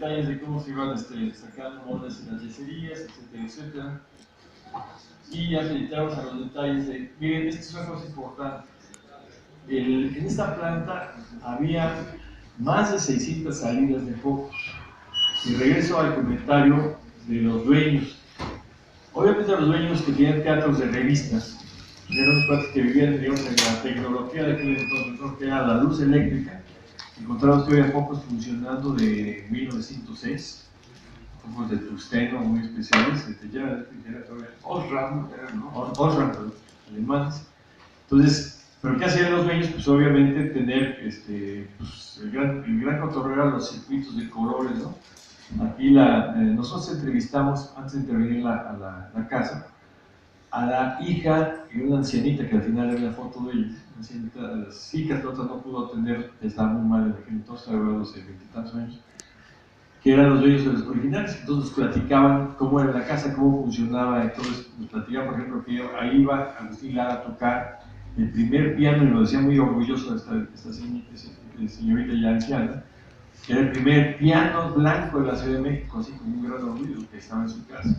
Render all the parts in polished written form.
detalles de cómo se iban sacando moldes en las yeserías, etcétera, etcétera. Y ya entramos a los detalles de, miren, esta es una cosa importante. En esta planta había más de 600 salidas de focos. Y regreso al comentario de los dueños. Obviamente los dueños que tenían teatros de revistas, eran los cuates que vivían, digamos, en la tecnología de aquel entonces, que era la luz eléctrica. Encontramos todavía focos funcionando de 1906, focos de tungsteno muy especiales, Osram, alemanes. Entonces, ¿pero qué hacían los dueños? Pues obviamente tener pues, el gran cotorreo era los circuitos de colores, ¿no? Aquí nosotros entrevistamos, antes de intervenir a la casa, a la hija y una ancianita, que al final era la foto de ella, una ancianita, las hijas, la otra no pudo atender, estaba muy mal en aquel entonces, hablando de 20 y tantos años, que eran los dueños de los originales. Entonces nos platicaban cómo era la casa, cómo funcionaba. Entonces nos platicaban, por ejemplo, que ahí iba Agustín Lara a tocar el primer piano, y lo decía muy orgulloso esta señorita ya anciana, que era el primer piano blanco de la Ciudad de México, así como un gran orgullo que estaba en su casa.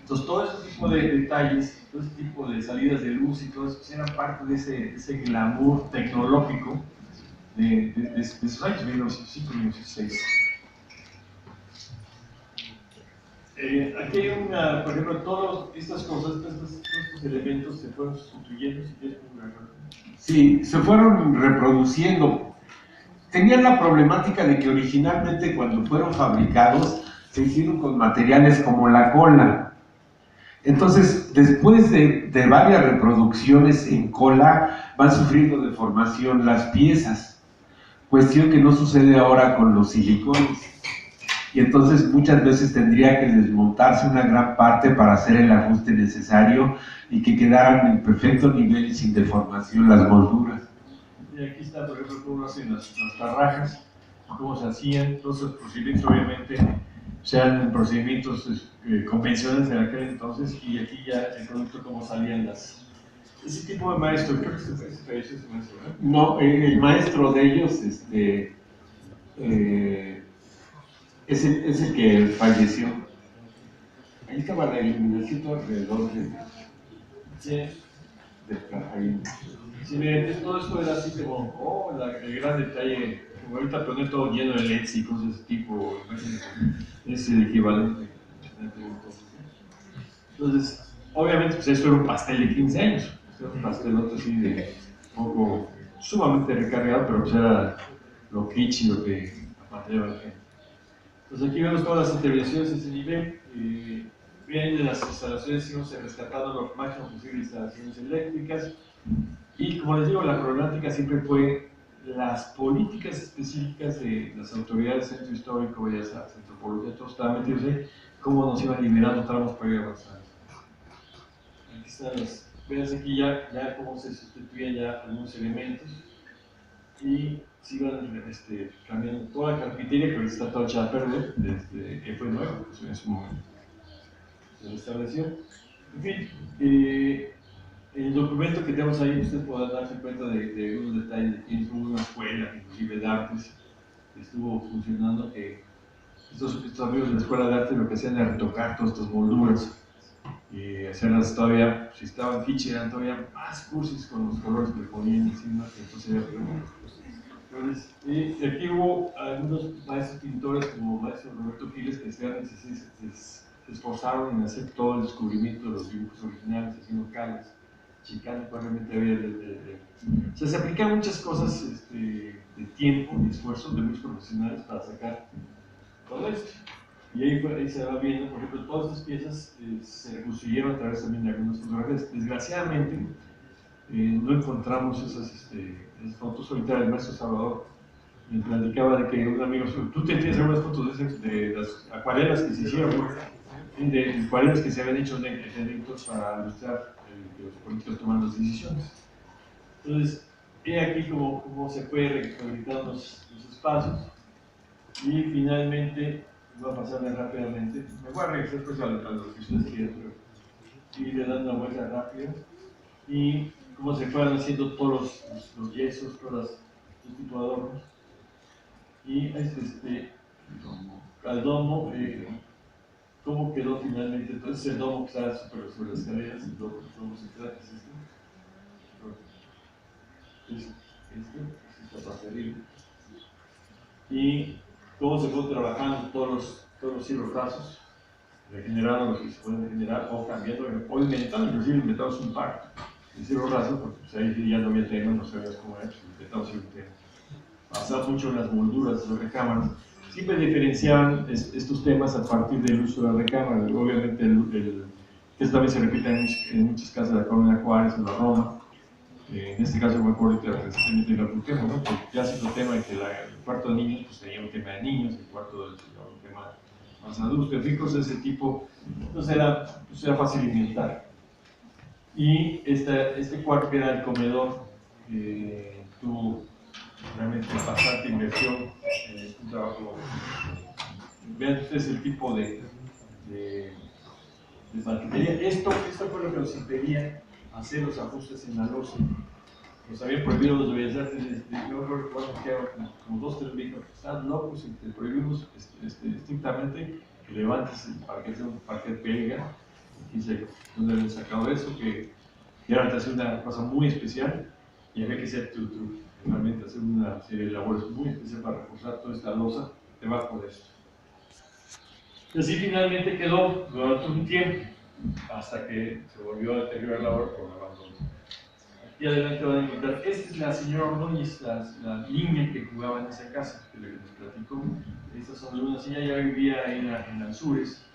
Entonces todo ese tipo de detalles, todo ese tipo de salidas de luz y todo eso, pues, eran parte de ese glamour tecnológico de esos años, 1905, 1906. Aquí hay por ejemplo, todas estas cosas, todos estos elementos se fueron sustituyendo. Sí, se fueron reproduciendo. Tenían la problemática de que originalmente, cuando fueron fabricados, se hicieron con materiales como la cola. Entonces, después de varias reproducciones en cola, van sufriendo deformación las piezas. Cuestión que no sucede ahora con los silicones. Y entonces muchas veces tendría que desmontarse una gran parte para hacer el ajuste necesario y que quedaran en perfecto nivel y sin deformación las molduras. Y aquí está, por ejemplo, cómo hacen las tarrajas, cómo se hacían. Todos esos procedimientos, obviamente, sean procedimientos convencionales de aquel entonces, y aquí ya el producto, cómo salían ese tipo de maestro. Creo que se falleció ese maestro, ¿eh? No, el maestro de ellos es el que falleció. Ahí estaba la iluminación alrededor de... Sí. Ahí. Sí, miren, todo esto era así como, el gran detalle, como ahorita poner todo lleno de LEDs y cosas de ese tipo, es el equivalente. Entonces, obviamente, pues esto era un pastel de 15 años, era un pastelote así de poco, sumamente recargado, pero pues era lo kitsch y lo que apareaba la gente. Entonces aquí vemos todas las intervenciones de ese nivel. Bien, de las instalaciones hemos rescatado lo máximo posible instalaciones eléctricas. Y como les digo, la problemática siempre fue las políticas específicas de las autoridades del Centro Histórico, Bellas Artes, Antropología, todos estaban metidos ahí, cómo nos iban liberando tramos para ir avanzando. Aquí están vean aquí ya cómo se sustituían ya algunos elementos, y se iban cambiando toda la carpintería, que ahorita está toda echada a perder, que fue nuevo en su momento. Se restableció. En fin, el documento que tenemos ahí, ustedes podrán darse cuenta de unos detalles de que hubo una escuela, inclusive de artes, que estuvo funcionando, que estos amigos de la escuela de arte lo que hacían era retocar todas estas molduras y hacerlas todavía, si estaban kitsch, eran todavía más cursis con los colores que le ponían encima, que entonces era entonces, y aquí hubo algunos maestros pintores, como maestro Roberto Quiles, que se esforzaron en hacer todo el descubrimiento de los dibujos originales, haciendo calas, chicano, realmente había o sea, se aplican muchas cosas de tiempo y esfuerzo de muchos profesionales para sacar todo esto. Y ahí se va viendo, por ejemplo, todas estas piezas se reconstruyeron a través también de algunas fotografías. Desgraciadamente, no encontramos esas fotos. Ahorita el maestro Salvador me platicaba de que un amigo, tú tienes algunas fotos de las acuarelas que se hicieron, de acuarelas que se habían hecho de delitos para ilustrar que los políticos toman las decisiones. Entonces, he aquí cómo se fue rehabilitando los espacios, y finalmente, voy a pasarle rápidamente, me voy a regresar pues a lo que ustedes quieran, pero ir dando una vuelta rápida, y cómo se fueron haciendo todos los yesos, todos los tipos de adornos. Y al domo, ¿cómo quedó finalmente? Entonces el domo que está sobre las escaleras, el domo central, es esta parte arriba. Y cómo se fue trabajando todos los ciberrazos, regenerando los que se pueden regenerar o cambiando, o inventando, inclusive inventamos un par de ciberrazos, porque pues, ahí ya no había tema, no sabías cómo era, pues inventamos un tema. Basado mucho en las molduras de las recámaras. Siempre diferenciaban estos temas a partir del uso de la recámara. Obviamente, esto también se repite en muchas casas de la Colonia Juárez, en la Roma. En este caso, me acuerdo recientemente en la Cuauhtémoc, ¿no? El clásico tema de que el cuarto de niños pues, tenía un tema de niños, el cuarto del señor un tema más adulto, en fin, cosas de ese tipo. Entonces era fácil inventar. Y este cuarto que era el comedor, tuvo realmente bastante inversión, un trabajo. Vean ustedes el tipo de banquetería. Esto fue lo que nos impedía hacer los ajustes en la losa. Nos habían prohibido los bellas artes. Yo recuerdo que como 2 o 3 me dijeron: están locos, te prohibimos estrictamente que levantes el parquet, un parquet belga. Y dice: ¿dónde habían sacado eso? Que era una cosa muy especial y había que hacer realmente hacer una serie de labores muy especiales para reforzar toda esta losa debajo de esto. Y así finalmente quedó durante un tiempo, hasta que se volvió a deteriorar la obra por el abandono. Aquí adelante van a encontrar, esta es la señora Ordóñez, la niña que jugaba en esa casa, que les platicó. Estas son algunas, ella ya vivía ahí en Anzures.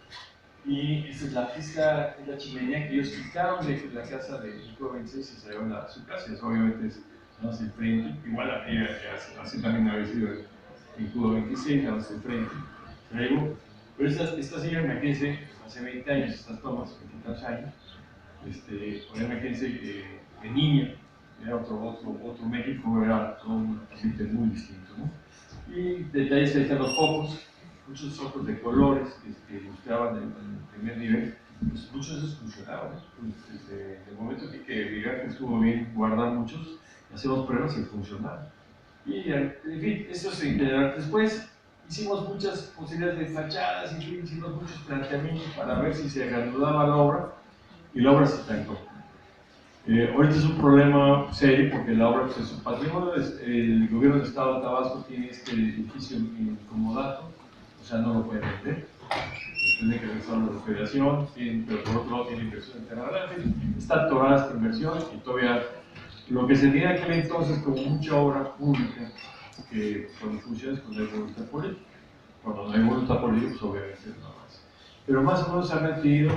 Y esta es la chimenea que ellos quitaron de la casa de Cuba 26 y se llevaron a su casa. Eso obviamente es hacia el frente. Igual así también había sido en Cuba 26, hacia el frente. Pero esta señora, imagínense, hace 20 años, estas tomas, 20 años, imagínense de niña, era otro México, era un ambiente muy distinto, ¿no? Y detalles que están los focos, muchos focos de colores que ilustraban en el primer nivel, pues muchos de esos funcionaban. Desde el momento que Vigar estuvo bien guardar muchos, hacemos pruebas y funcionaban. Y en fin, eso se integró. Después hicimos muchas posibilidades de fachadas, y hicimos muchos planteamientos para ver si se reanudaba la obra, y la obra se estancó. Ahorita es un problema serio porque la obra pues, es un patrimonio. El gobierno del estado de Tabasco tiene este edificio en comodato, o sea, no lo puede vender. Tiene que regresarlo a la federación, pero por otro lado tiene inversión internacional. Está atorada esta inversión y todavía lo que se tenía aquel entonces como mucha obra pública, que cuando funciona es cuando hay voluntad política. Cuando no hay voluntad política, pues obviamente no más. Pero más o menos se ha mantenido.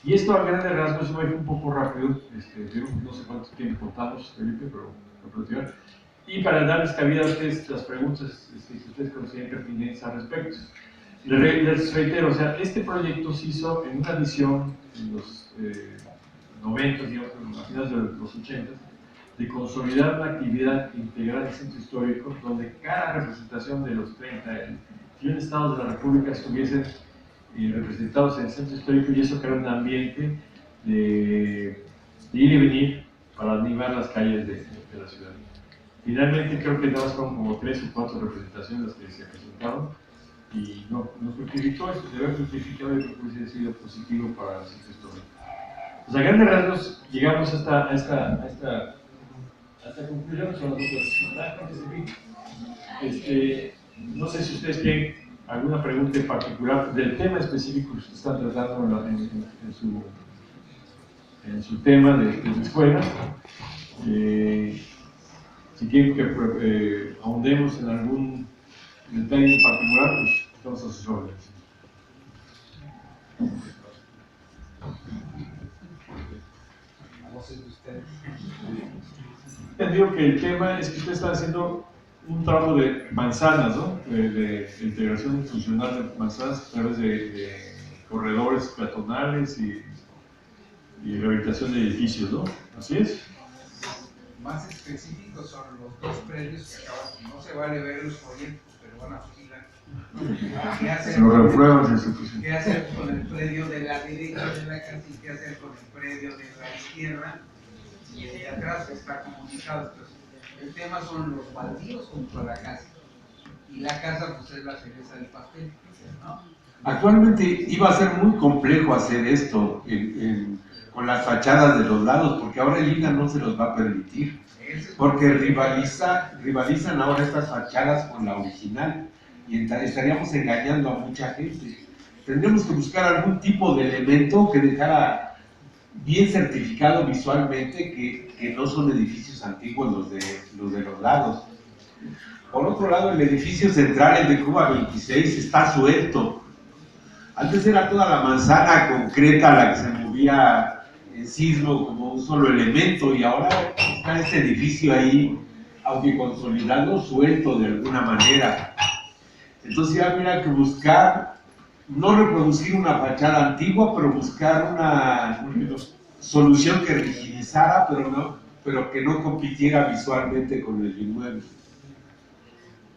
Y esto a grandes rasgos se va a ir un poco rápido. No sé cuánto tiempo contamos, Felipe, pero lo platicar. Y para darles cabida a ustedes las preguntas que ustedes consideren pertinentes al respecto. Les reitero, o sea, este proyecto se hizo en una visión en los 90, digamos, a finales de los 80, de consolidar una actividad integral del centro histórico, donde cada representación de los 31 estados de la República estuviesen representados en el centro histórico, y eso crea un ambiente de ir y venir para animar las calles de la ciudad. Finalmente creo que nada más fueron como 3 o 4 representaciones las que se presentaron, y no fructificó. Eso debe haber fructificado y que hubiese sido positivo para el centro histórico. Pues a grandes rasgos llegamos a esta conclusión. Son las otras imágenes. No sé si ustedes tienen alguna pregunta en particular del tema específico que ustedes están tratando en su tema de la escuela. Si quieren que ahondemos en algún detalle en particular, pues estamos a sus órdenes. Entendido que el tema es que ustedes están haciendo un trabajo de manzanas, ¿no? De integración funcional de manzanas a través de corredores peatonales y rehabilitación de edificios, ¿no? ¿Así es? Más específicos son los 2 predios que acaban. No se vale ver los proyectos, pero van a vigilar. ¿Qué hacer con el predio de la derecha de la casa y qué hacer con el predio de la izquierda? Y el de atrás está comunicado. Entonces, el tema son los baldíos junto a la casa. y la casa pues es la cereza del pastel, ¿no? Actualmente iba a ser muy complejo hacer esto con las fachadas de los lados, porque ahora el INAH no se los va a permitir, porque rivalizan ahora estas fachadas con la original y estaríamos engañando a mucha gente. Tendríamos que buscar algún tipo de elemento que dejara bien certificado visualmente que no son edificios antiguos los de los lados. Por otro lado, el edificio central, el de Cuba 26, está suelto. Antes era toda la manzana concreta la que se movía en sismo como un solo elemento, y ahora está este edificio ahí, aunque consolidado, suelto de alguna manera. Entonces ya habría que buscar, no reproducir una fachada antigua, pero buscar una solución que rigidizara, pero que no compitiera visualmente con el inmueble.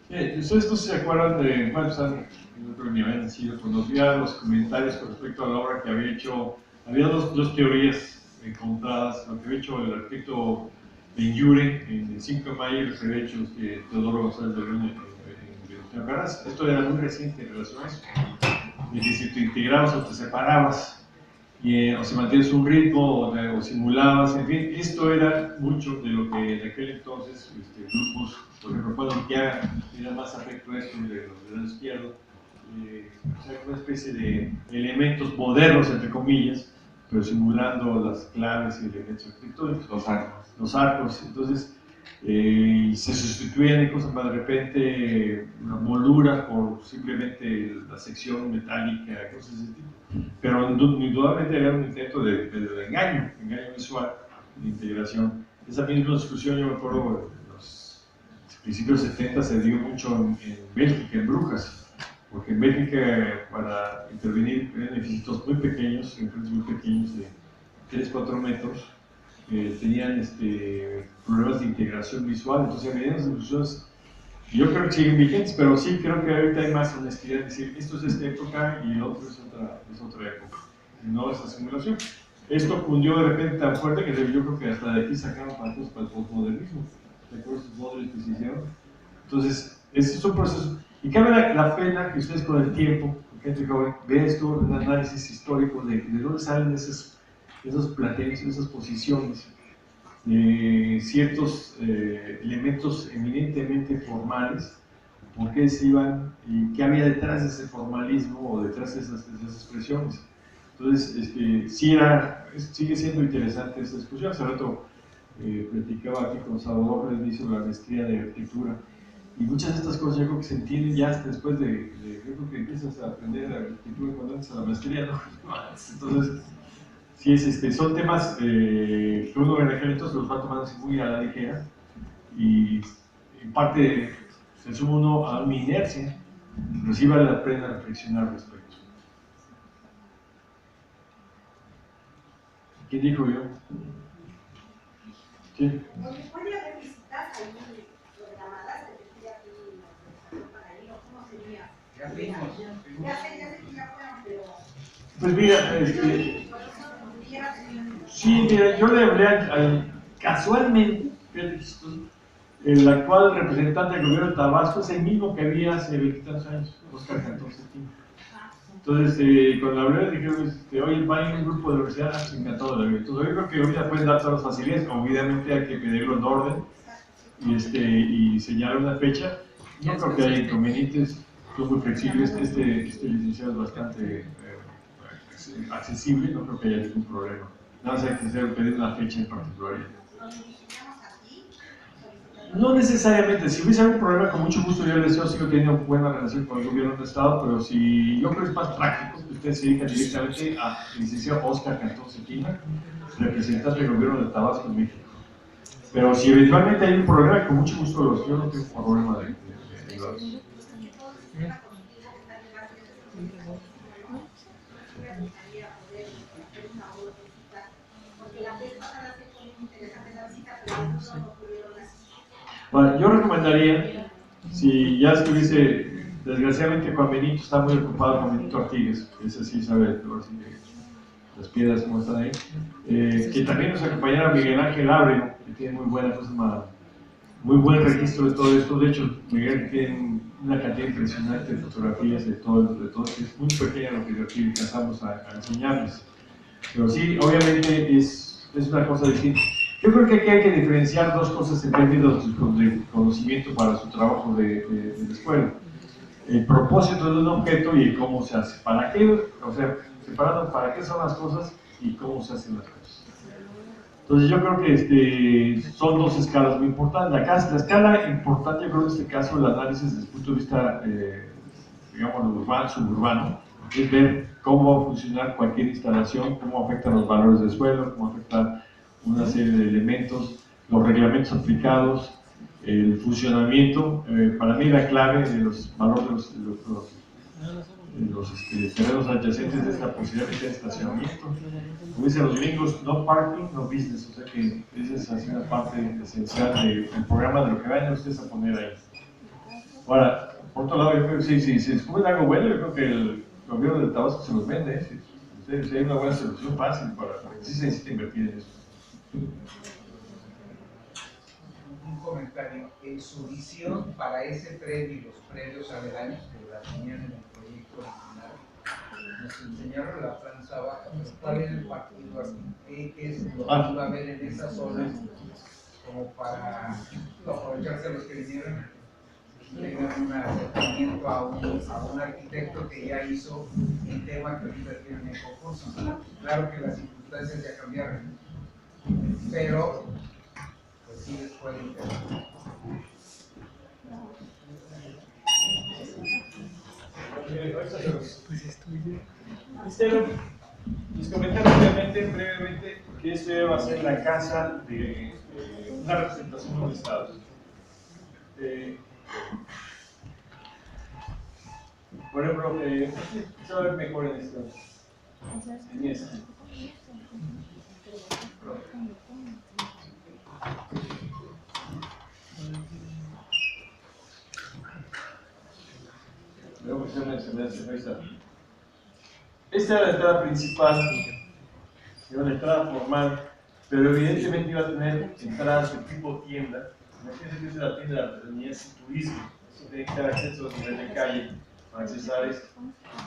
¿Ustedes no se acuerdan de, bueno, están en otro nivel, cuando vi los comentarios con respecto a la obra que había hecho, había dos teorías encontradas, lo que había hecho el arquitecto Benlliure en el 5 de mayo y lo que había hecho Teodoro González de León en Garras. Esto era muy reciente en relación a eso, de que si te integrabas o te separabas, o si mantienes un ritmo o simulabas, en fin, esto era mucho de lo que en aquel entonces grupos, por ejemplo, Juan Urquiaga tenía más afecto a esto de los del lado izquierdo, o sea, una especie de elementos modernos, entre comillas, pero simulando las claves y elementos arquitectónicos, los arcos. Entonces, se sustituían en cosas más de repente, una moldura por simplemente la sección metálica, cosas de ese tipo. Pero indudablemente era un intento de engaño visual, de integración. Esa misma discusión, yo me acuerdo, en los principios 70 se dio mucho en Bélgica, en Brujas, porque en Bélgica, para intervenir en edificios muy pequeños, en frentes muy pequeños de 3-4 metros, tenían problemas de integración visual. Entonces había unas discusiones, yo creo que siguen vigentes, pero sí creo que ahorita hay más honestidad de decir esto es esta época y el otro es otra época, no esa simulación. Esto cundió de repente tan fuerte que yo creo que hasta de aquí sacaron para el postmodernismo. ¿Te acuerdas de esos modelos que se hicieron? Entonces, ese es un proceso. Y cabe la pena que ustedes con el tiempo, gente joven, vean esto, un análisis histórico de dónde salen esos planteamientos, esas posiciones, ciertos elementos eminentemente formales, por qué se iban y qué había detrás de ese formalismo o detrás de esas expresiones. Entonces, sigue siendo interesante esta discusión. Hace rato platicaba aquí con Salvador Redmi sobre la maestría de arquitectura, y muchas de estas cosas yo creo que se entienden ya hasta después yo creo que empiezas a aprender arquitectura cuando entras a la maestría, ¿no? Entonces, sí, son temas que uno en aquel entonces los va tomando así muy a la ligera, y en parte se suma uno a una inercia, pero sí vale la pena reflexionar al respecto. ¿Qué dijo yo? Sí. ¿Puede haber visitas ahí programadas? Para ir, ¿o cómo sería? Ya fuimos. Ya sé que ya fueron, pero... Pues mira, sí, mira, yo le hablé casualmente, el actual representante del gobierno de Tabasco es el mismo que había hace 20 años, Oscar Cantón Cetina. Entonces, cuando hablé, dijeron, oye, va a ir un grupo de universidad, encantado de la vida. Entonces, yo creo que ahorita pueden dar todas las facilidades, obviamente hay que pedirlo en orden y señalar una fecha. No creo que haya inconvenientes, son muy flexibles. Este licenciado es bastante accesible, no creo que haya ningún problema. Nada más hay que pedir una fecha en particular. No necesariamente, si hubiese algún problema, con mucho gusto yo sigo teniendo buena relación con el gobierno del estado, pero si yo creo que es más práctico que ustedes se dirijan directamente al licenciado Oscar Cantón Cetina, representante del gobierno de Tabasco en México. Pero si eventualmente hay un problema, con mucho gusto yo no tengo problema de ayudarlos. Bueno, yo recomendaría, si ya estuviese, desgraciadamente Juan Benito está muy ocupado, Juan Benito Artigues, ese sí sabe las piedras como están ahí, que también nos acompañara Miguel Ángel Abre, que tiene muy buena cosa muy buen registro de todo esto. De hecho, Miguel tiene una cantidad impresionante de fotografías de todo, es muy pequeña lo que aquí alcanzamos a enseñarles. Pero sí, obviamente es una cosa distinta. Yo creo que aquí hay que diferenciar dos cosas en términos de conocimiento para su trabajo de la escuela. El propósito de un objeto y el cómo se hace. ¿Para qué? O sea, separando para qué son las cosas y cómo se hacen las cosas. Entonces yo creo que son dos escalas muy importantes. La escala importante, yo creo en este caso, el análisis desde el punto de vista, digamos, urbano, suburbano, es ver cómo va a funcionar cualquier instalación, cómo afectan los valores del suelo, cómo afectan una serie de elementos, los reglamentos aplicados, el funcionamiento. Para mí la clave de los valores de los terrenos adyacentes de esta posibilidad de estacionamiento. Como dicen los gringos, no parking, no business. O sea que esa es así una parte esencial del programa de lo que vayan ustedes a poner ahí. Ahora, por otro lado, yo creo que si descubren algo bueno, yo creo que el gobierno de Tabasco se los vende. Si hay una buena solución fácil para que sí se necesita invertir en eso. Un comentario. En su visión para ese predio y los predios aledaños que la tenían en el proyecto original, nos enseñaron la planta baja, pero ¿cuál es el partido aquí? ¿Qué es lo que iba a haber en esa zona como para aprovecharse los que vinieron? Tengan un acercamiento a un arquitecto que ya hizo el tema que ahorita tienen en concurso. Claro que las circunstancias ya cambiaron, pero pues sí les puede interesar. Les comenté brevemente que esto va a ser la casa de una representación de un estado. Por ejemplo, se va a ver mejor en esto. En esta. Luego ahí está. Esta era la entrada principal, era una entrada formal, pero evidentemente iba a tener entradas de tipo tienda. Imagínense que es la tienda de artesanías y turismo. Esto tiene que dar acceso a nivel de calle para accesar esto.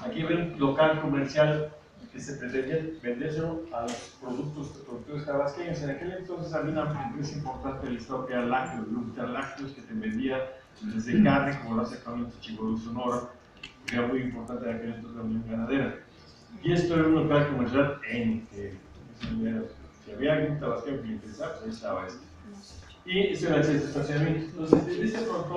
Aquí hay un local comercial que se pretendía vendérselo a los productores tabasqueños. En aquel entonces había una empresa importante del estado que era Lácteos, Grupo Lácteos, que te vendía desde carne, como lo hace actualmente Chihuahua Sonora, que era muy importante en aquel entonces la Unión Ganadera. Y esto era un local comercial si había algún tabasqueño que le interesaba, pues ahí estaba esto. Y eso era el estacionamiento. Entonces, desde ese pronto,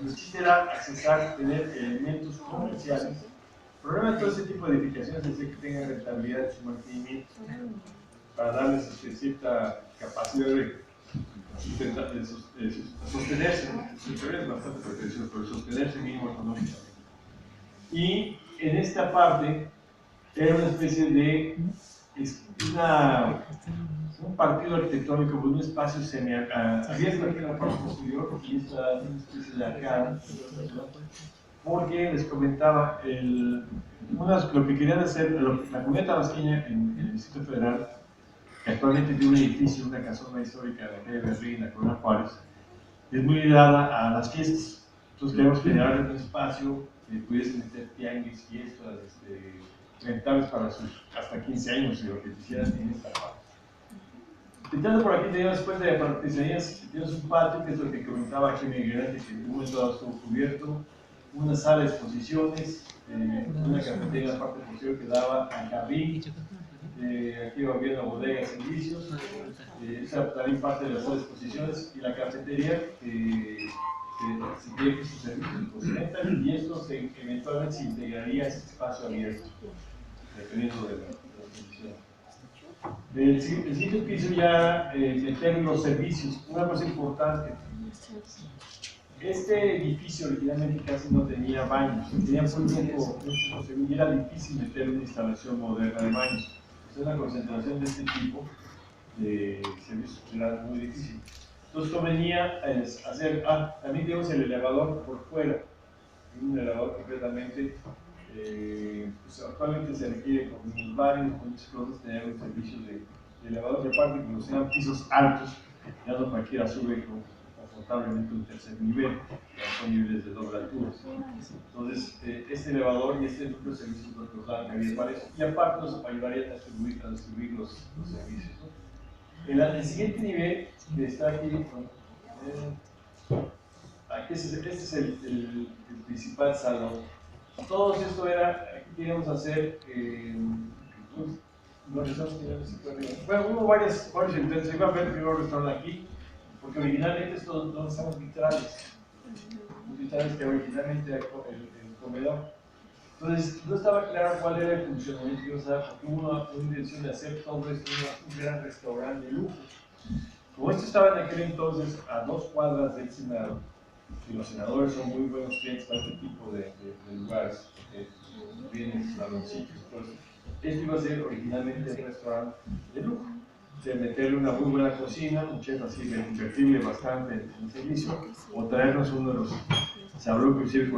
el chiste era accesar, tener elementos comerciales. El problema de todo ese tipo de edificaciones es que tengan rentabilidad en su mantenimiento para darles cierta capacidad de sostenerse. Es bastante pretencioso, pero sostenerse mínimo económicamente. Y en esta parte era una especie de un partido arquitectónico con un espacio semiabierto aquí en la parte posterior y esta una especie de arcada, porque les comentaba lo que querían hacer la comunidad tabasqueña en el Distrito Federal, que actualmente tiene un edificio, una casona histórica de la calle Berlín, en la Colonia Juárez, es muy ligada a las fiestas. Entonces queremos generar un espacio que pudiese meter tianguis, fiestas, rentables para sus hasta 15 años, y lo que quisieran en esta parte. Entrando por aquí, teníamos después de artesanías, tienes un patio, que es lo que comentaba aquí Miguel Ángel, que en un momento dado estuvo cubierto, una sala de exposiciones, una cafetería en la parte posterior que daba al jardín, aquí va viendo bodegas, servicios, esa también parte de las salas de exposiciones, y la cafetería que se quiere que sus servicios se complementan, y esto eventualmente se integraría a ese espacio abierto, dependiendo de la condición. El siguiente piso ya meter los servicios. Una cosa importante, este edificio originalmente casi no tenía baños, tenía muy poco, y era difícil meter una instalación moderna de baños. Entonces la concentración de este tipo de servicios era muy difícil. Entonces convenía hacer, también tenemos el elevador por fuera, un elevador completamente. Pues actualmente se requiere con los barrios, con muchas cosas, tener un servicio de elevador de parte, que sean pisos altos, ya no cualquiera sube notablemente un tercer nivel, son niveles de doble altura. Entonces, este elevador y este núcleo de servicios nos dan cabida para eso, y aparte nos ayudarían a distribuir los servicios, ¿no? El siguiente nivel, que está aquí, aquí este es el principal salón. Todo esto era, aquí queríamos hacer, hubo varios intentos. Iba a ver primero el restaurante aquí, porque originalmente estos no estamos vitrales. Los vitrales que originalmente era el comedor. Entonces, no estaba claro cuál era el funcionamiento que íbamos a dar, porque hubo una intención de hacer todo esto un gran restaurante de lujo. Como esto estaba en aquel entonces a 2 cuadras del Senado, y los senadores son muy buenos clientes para este tipo de lugares, porque vienen saloncitos y todo eso. Esto iba a ser originalmente un restaurante de lujo, de meterle una muy buena cocina, un chef así, invertirle bastante en el servicio, o traernos uno de los, se habló inclusive con